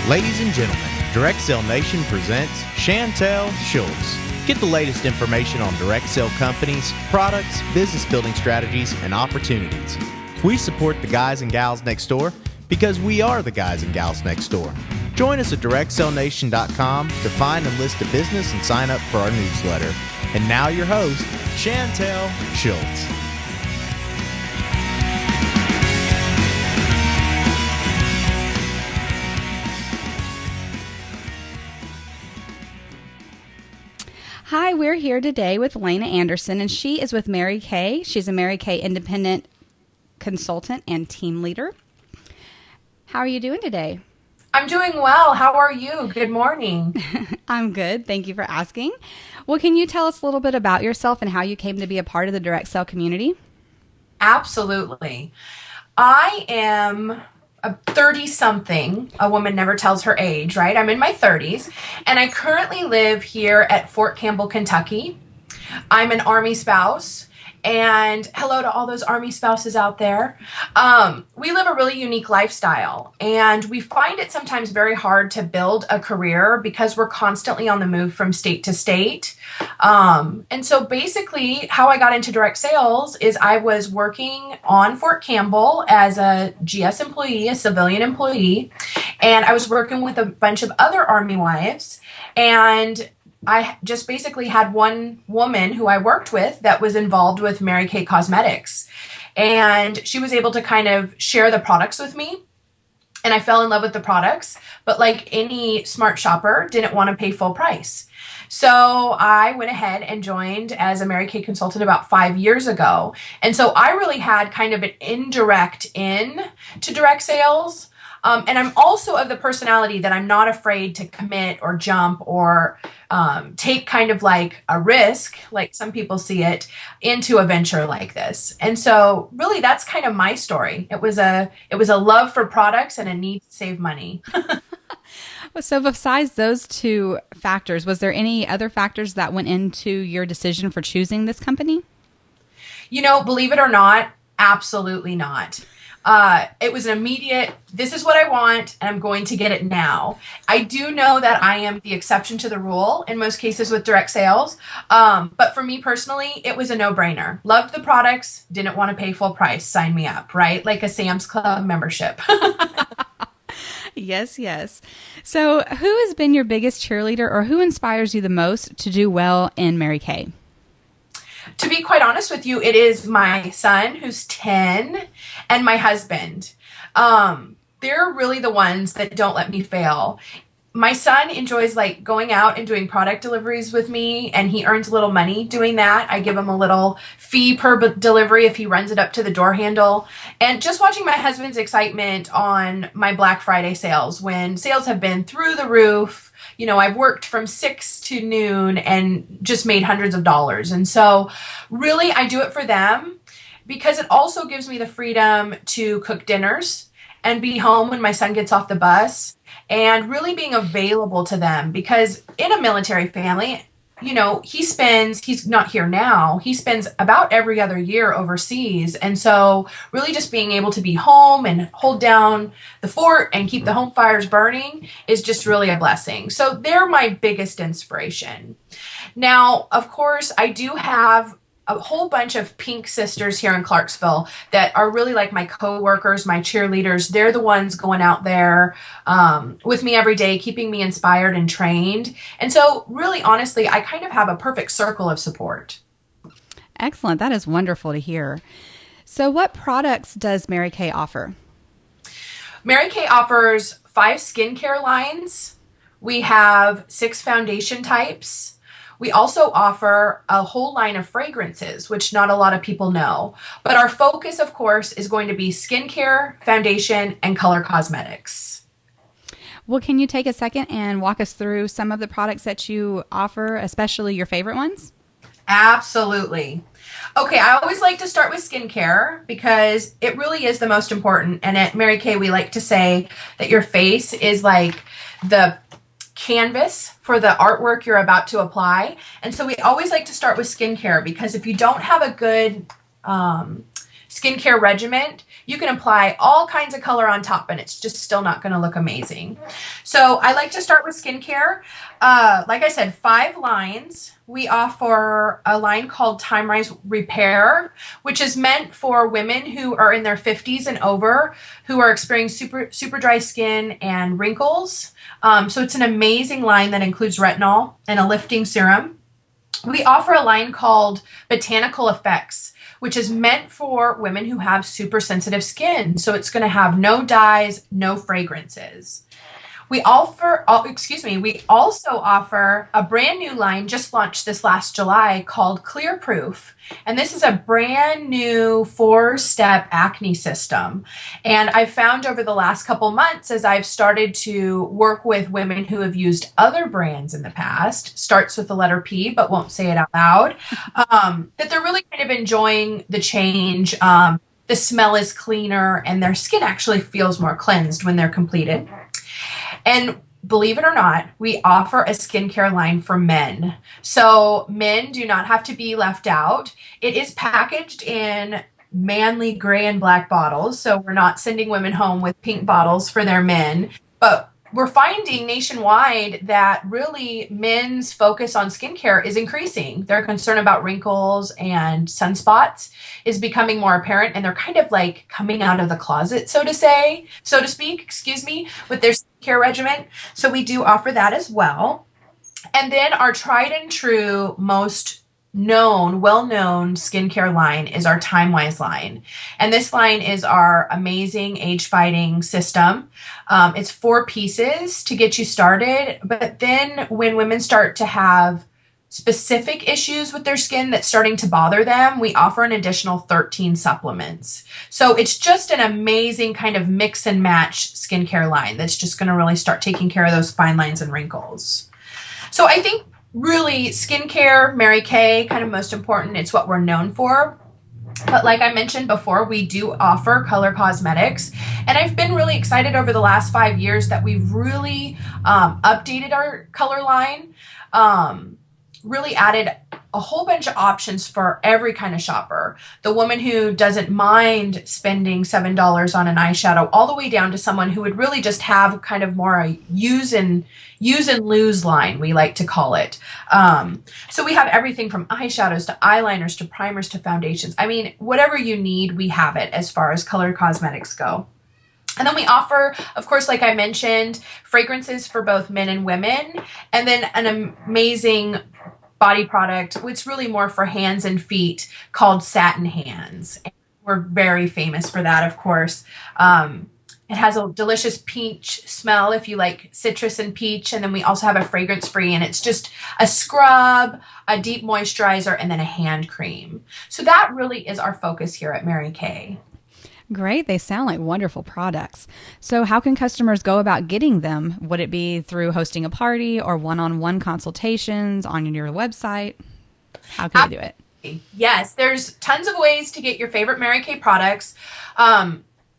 Ladies and gentlemen, Direct Sale Nation presents Chantel Schultz. Get the latest information on direct sale companies, products, business building strategies, and opportunities. We support the guys and gals next door because we are the guys and gals next door. Join us at directsalenation.com to find and list a business and sign up for our newsletter. And now your host, Chantel Schultz. Hi, we're here today with Lena Anderson, and she is with Mary Kay. She's a Mary Kay independent consultant and team leader. How are you doing today? I'm doing well. How are you? Good morning. I'm good. Thank you for asking. Well, can you tell us a little bit about yourself and how you came to be a part of the direct sale community? Absolutely. I am a 30-something. A woman never tells her age, right? I'm in my 30s, and I currently live here at Fort Campbell, Kentucky. I'm an Army spouse, and hello to all those Army spouses out there. We live a really unique lifestyle, and we find it sometimes very hard to build a career because we're constantly on the move from state to state. And so basically how I got into direct sales is I was working on Fort Campbell as a GS employee, a civilian employee, and I was working with a bunch of other Army wives, and I just basically had one woman who I worked with that was involved with Mary Kay Cosmetics, and she was able to kind of share the products with me, and I fell in love with the products, but like any smart shopper, didn't want to pay full price. So I went ahead and joined as a Mary Kay consultant about 5 years ago. And so I really had kind of an indirect in to direct sales. And I'm also of the personality that I'm not afraid to commit or jump or take kind of like a risk, like some people see it, into a venture like this. And so really that's kind of my story. It was a love for products and a need to save money. So besides those two factors, was there any other factors that went into your decision for choosing this company? You know, believe it or not, absolutely not. It was an immediate, this is what I want, and I'm going to get it now. I do know that I am the exception to the rule in most cases with direct sales. But for me personally, it was a no-brainer. Loved the products, didn't want to pay full price. Sign me up, right? Like a Sam's Club membership. Yes, yes. So who has been your biggest cheerleader, or who inspires you the most to do well in Mary Kay? To be quite honest with you, it is my son, who's 10, and my husband. They're really the ones that don't let me fail. My son enjoys like going out and doing product deliveries with me, and he earns a little money doing that. I give him a little fee per delivery if he runs it up to the door handle. And just watching my husband's excitement on my Black Friday sales, when sales have been through the roof. You know, I've worked from 6 to noon and just made hundreds of dollars. And so really I do it for them because it also gives me the freedom to cook dinners and be home when my son gets off the bus, and really being available to them, because in a military family, you know, he's not here now, he spends about every other year overseas. And so really just being able to be home and hold down the fort and keep the home fires burning is just really a blessing. So they're my biggest inspiration. Now, of course, I do have a whole bunch of pink sisters here in Clarksville that are really like my co-workers, my cheerleaders. They're the ones going out there with me every day, keeping me inspired and trained. And so really, honestly, I kind of have a perfect circle of support. Excellent. That is wonderful to hear. So what products does Mary Kay offer? Mary Kay offers 5 skincare lines. We have 6 foundation types. We also offer a whole line of fragrances, which not a lot of people know. But our focus, of course, is going to be skincare, foundation, and color cosmetics. Well, can you take a second and walk us through some of the products that you offer, especially your favorite ones? Absolutely. Okay, I always like to start with skincare because it really is the most important. And at Mary Kay, we like to say that your face is like the canvas for the artwork you're about to apply. And so we always like to start with skincare, because if you don't have a good skincare regimen, you can apply all kinds of color on top and it's just still not going to look amazing. So I like to start with skincare. Like I said, 5 lines. We offer a line called Time Rise Repair, which is meant for women who are in their 50s and over, who are experiencing super dry skin and wrinkles. So it's an amazing line that includes retinol and a lifting serum. We offer a line called Botanical Effects, which is meant for women who have super sensitive skin. So it's going to have no dyes, no fragrances. We also offer a brand new line just launched this last July called Clear Proof. And this is a brand new 4-step acne system. And I've found over the last couple months, as I've started to work with women who have used other brands in the past, starts with the letter P, but won't say it out loud, that they're really kind of enjoying the change. The smell is cleaner and their skin actually feels more cleansed when they're completed. And believe it or not, we offer a skincare line for men. So men do not have to be left out. It is packaged in manly gray and black bottles. So we're not sending women home with pink bottles for their men. But we're finding nationwide that really men's focus on skincare is increasing. Their concern about wrinkles and sunspots is becoming more apparent, and they're kind of like coming out of the closet, so to speak, with their skincare regimen. So we do offer that as well. And then our tried and true, most well-known skincare line is our TimeWise line. And this line is our amazing age-fighting system. It's 4 pieces to get you started. But then when women start to have specific issues with their skin that's starting to bother them, we offer an additional 13 supplements. So it's just an amazing kind of mix and match skincare line that's just going to really start taking care of those fine lines and wrinkles. So I think really skincare, Mary Kay, kind of most important. It's what we're known for. But like I mentioned before, we do offer color cosmetics. And I've been really excited over the last 5 years that we've really updated our color line, really added a whole bunch of options for every kind of shopper. The woman who doesn't mind spending $7 on an eyeshadow, all the way down to someone who would really just have kind of more a use and lose line, we like to call it. So we have everything from eyeshadows to eyeliners to primers to foundations. I mean, whatever you need, we have it as far as color cosmetics go. And then we offer, of course, like I mentioned, fragrances for both men and women, and then an amazing body product, which is really more for hands and feet, called Satin Hands. And we're very famous for that, of course. It has a delicious peach smell if you like citrus and peach. And then we also have a fragrance free, and it's just a scrub, a deep moisturizer, and then a hand cream. So that really is our focus here at Mary Kay. Great. They sound like wonderful products. So how can customers go about getting them? Would it be through hosting a party or one-on-one consultations on your website? How can they do it? Yes, there's tons of ways to get your favorite Mary Kay products.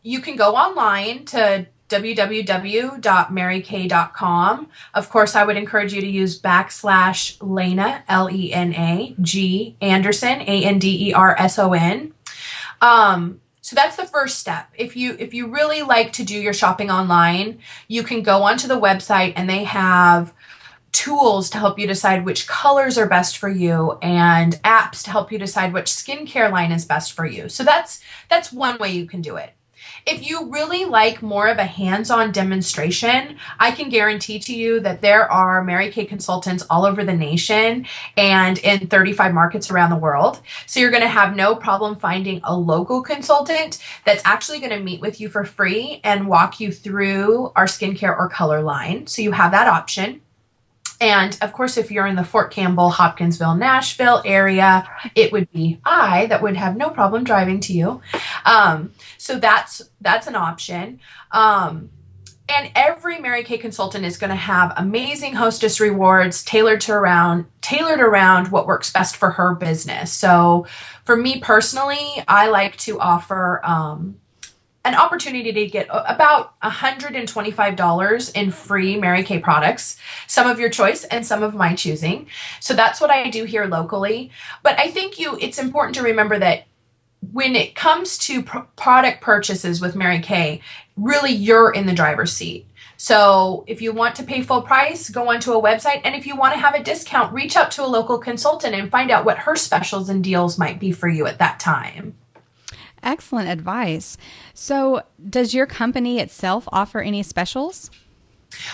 You can go online to www.marykay.com. Of course, I would encourage you to use /Lena, Lena, G, Anderson, Anderson. So that's the first step. If you really like to do your shopping online, you can go onto the website, and they have tools to help you decide which colors are best for you and apps to help you decide which skincare line is best for you. So that's one way you can do it. If you really like more of a hands-on demonstration, I can guarantee to you that there are Mary Kay consultants all over the nation and in 35 markets around the world. So you're going to have no problem finding a local consultant that's actually going to meet with you for free and walk you through our skincare or color line. So you have that option. And of course, if you're in the Fort Campbell, Hopkinsville, Nashville area, it would be I that would have no problem driving to you. So that's an option. And every Mary Kay consultant is going to have amazing hostess rewards tailored around what works best for her business. So for me personally, I like to offer an opportunity to get about $125 in free Mary Kay products, some of your choice and some of my choosing. So that's what I do here locally. But I think it's important to remember that when it comes to product purchases with Mary Kay, really you're in the driver's seat. So if you want to pay full price, go onto a website. And if you want to have a discount, reach out to a local consultant and find out what her specials and deals might be for you at that time. Excellent advice. So does your company itself offer any specials?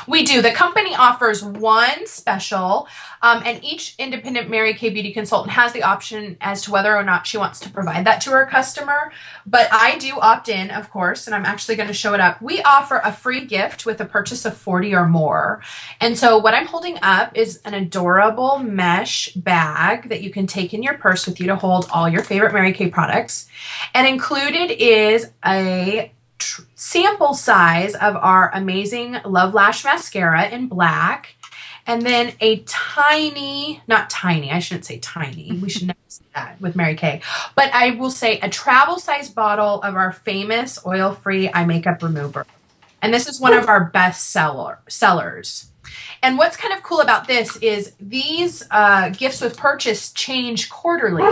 We do. The company offers one special, and each independent Mary Kay beauty consultant has the option as to whether or not she wants to provide that to her customer. But I do opt in, of course, and I'm actually going to show it up. We offer a free gift with a purchase of 40 or more. And so what I'm holding up is an adorable mesh bag that you can take in your purse with you to hold all your favorite Mary Kay products. And included is a sample size of our amazing Love Lash mascara in black, and then a tiny, not tiny, I shouldn't say tiny, we should never say that with Mary Kay, but I will say a travel size bottle of our famous oil-free eye makeup remover. And this is one of our best sellers. And what's kind of cool about this is these gifts with purchase change quarterly.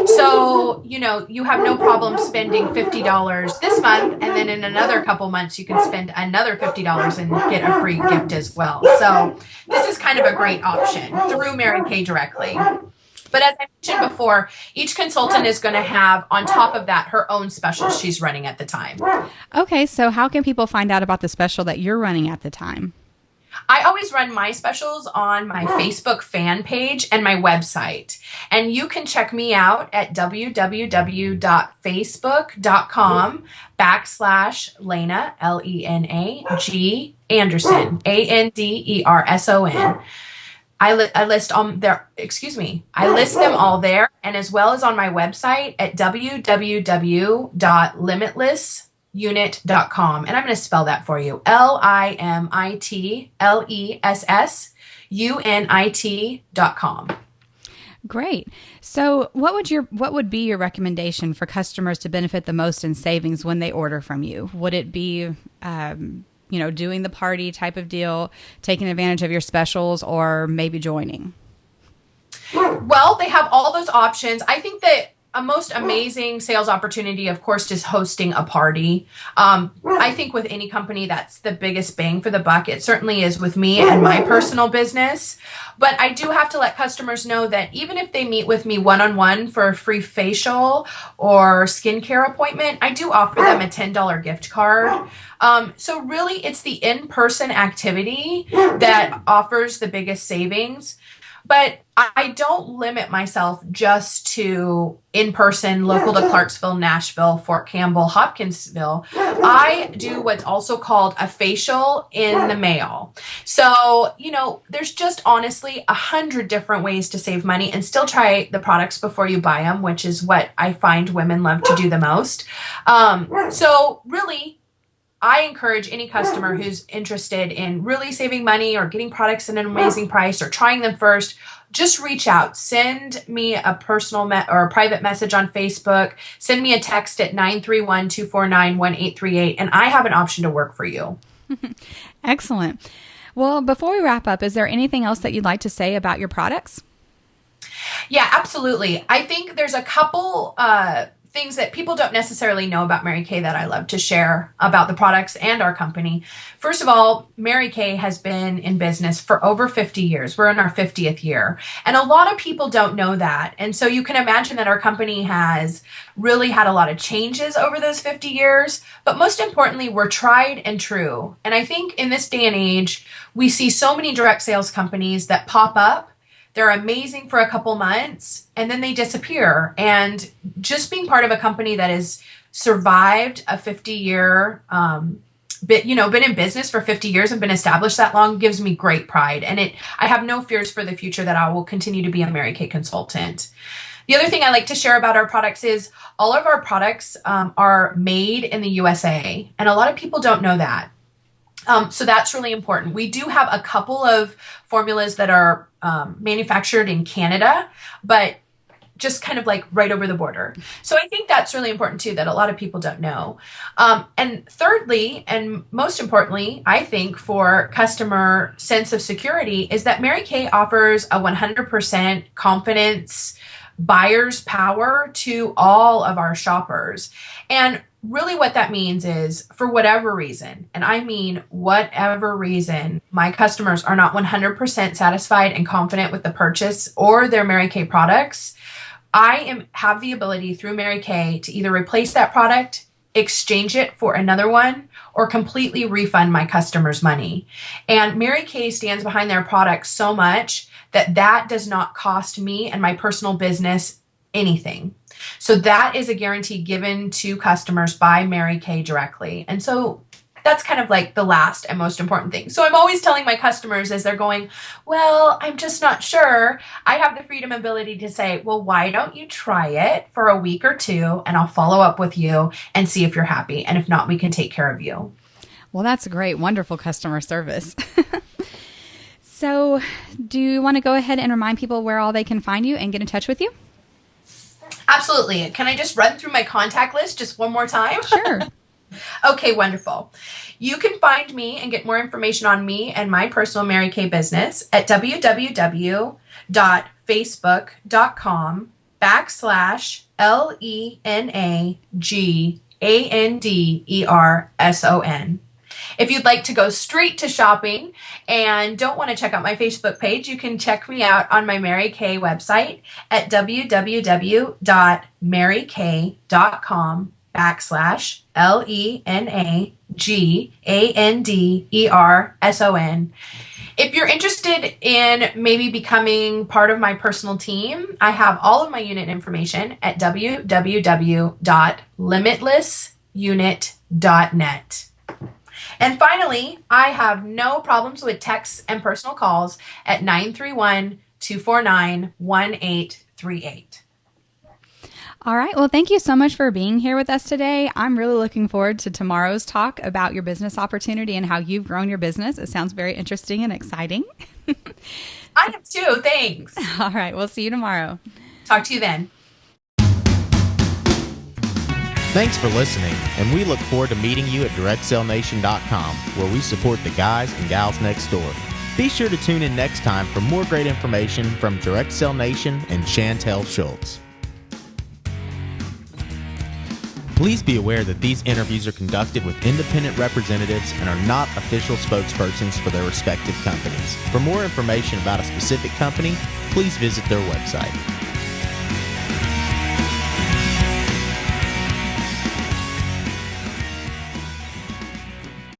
So, you have no problem spending $50 this month, and then in another couple months, you can spend another $50 and get a free gift as well. So this is kind of a great option through Mary Kay directly. But as I mentioned before, each consultant is going to have, on top of that, her own special she's running at the time. Okay, so how can people find out about the special that you're running at the time? I always run my specials on my Facebook fan page and my website. And you can check me out at www.facebook.com/Lena, Lena Anderson, Anderson. I list them all there, and as well as on my website at www.limitlessunit.com. And I'm going to spell that for you. LIMITLESSUNIT.com. Great. So what would be your recommendation for customers to benefit the most in savings when they order from you? Would it be, doing the party type of deal, taking advantage of your specials, or maybe joining? Well, they have all those options. I think that a most amazing sales opportunity, of course, is hosting a party. I think with any company, that's the biggest bang for the buck. It certainly is with me and my personal business. But I do have to let customers know that even if they meet with me one-on-one for a free facial or skincare appointment, I do offer them a $10 gift card. So really, it's the in-person activity that offers the biggest savings. But I don't limit myself just to in-person, local to Clarksville, Nashville, Fort Campbell, Hopkinsville. I do what's also called a facial in the mail. So, there's just honestly 100 different ways to save money and still try the products before you buy them, which is what I find women love to do the most. So really, I encourage any customer who's interested in really saving money or getting products at an amazing price or trying them first, just reach out. Send me a personal or a private message on Facebook. Send me a text at 931-249-1838, and I have an option to work for you. Excellent. Well, before we wrap up, is there anything else that you'd like to say about your products? Yeah, absolutely. I think there's a couple things that people don't necessarily know about Mary Kay that I love to share about the products and our company. First of all, Mary Kay has been in business for over 50 years. We're in our 50th year. And a lot of people don't know that. And so you can imagine that our company has really had a lot of changes over those 50 years. But most importantly, we're tried and true. And I think in this day and age, we see so many direct sales companies that pop up. They're amazing for a couple months and then they disappear. And just being part of a company that has survived a 50-year, been in business for 50 years and been established that long gives me great pride. And I have no fears for the future that I will continue to be a Mary Kay consultant. The other thing I like to share about our products is all of our products are made in the USA. And a lot of people don't know that. So that's really important. We do have a couple of formulas that are manufactured in Canada, but just kind of like right over the border. So I think that's really important too, that a lot of people don't know. And thirdly, and most importantly, I think for customer sense of security is that Mary Kay offers a 100% confidence buyer's power to all of our shoppers. And really what that means is, for whatever reason, and I mean whatever reason, my customers are not 100% satisfied and confident with the purchase or their Mary Kay products, have the ability through Mary Kay to either replace that product, exchange it for another one, or completely refund my customers' money. And Mary Kay stands behind their products so much that does not cost me and my personal business anything. So that is a guarantee given to customers by Mary Kay directly. And so that's kind of like the last and most important thing. So I'm always telling my customers as they're going, well, I'm just not sure. I have the freedom and ability to say, well, why don't you try it for a week or two, and I'll follow up with you and see if you're happy. And if not, we can take care of you. Well, that's great. Wonderful customer service. So do you want to go ahead and remind people where all they can find you and get in touch with you? Absolutely. Can I just run through my contact list just one more time? Sure. Okay, wonderful. You can find me and get more information on me and my personal Mary Kay business at www.facebook.com/LenaAnderson. If you'd like to go straight to shopping and don't want to check out my Facebook page, you can check me out on my Mary Kay website at www.maryKay.com/LenaAnderson. If you're interested in maybe becoming part of my personal team, I have all of my unit information at www.limitlessunit.net. And finally, I have no problems with texts and personal calls at 931-249-1838. All right. Well, thank you so much for being here with us today. I'm really looking forward to tomorrow's talk about your business opportunity and how you've grown your business. It sounds very interesting and exciting. I am too. Thanks. All right. We'll see you tomorrow. Talk to you then. Thanks for listening, and we look forward to meeting you at DirectSaleNation.com, where we support the guys and gals next door. Be sure to tune in next time for more great information from Direct Sale Nation and Chantel Schultz. Please be aware that these interviews are conducted with independent representatives and are not official spokespersons for their respective companies. For more information about a specific company, please visit their website.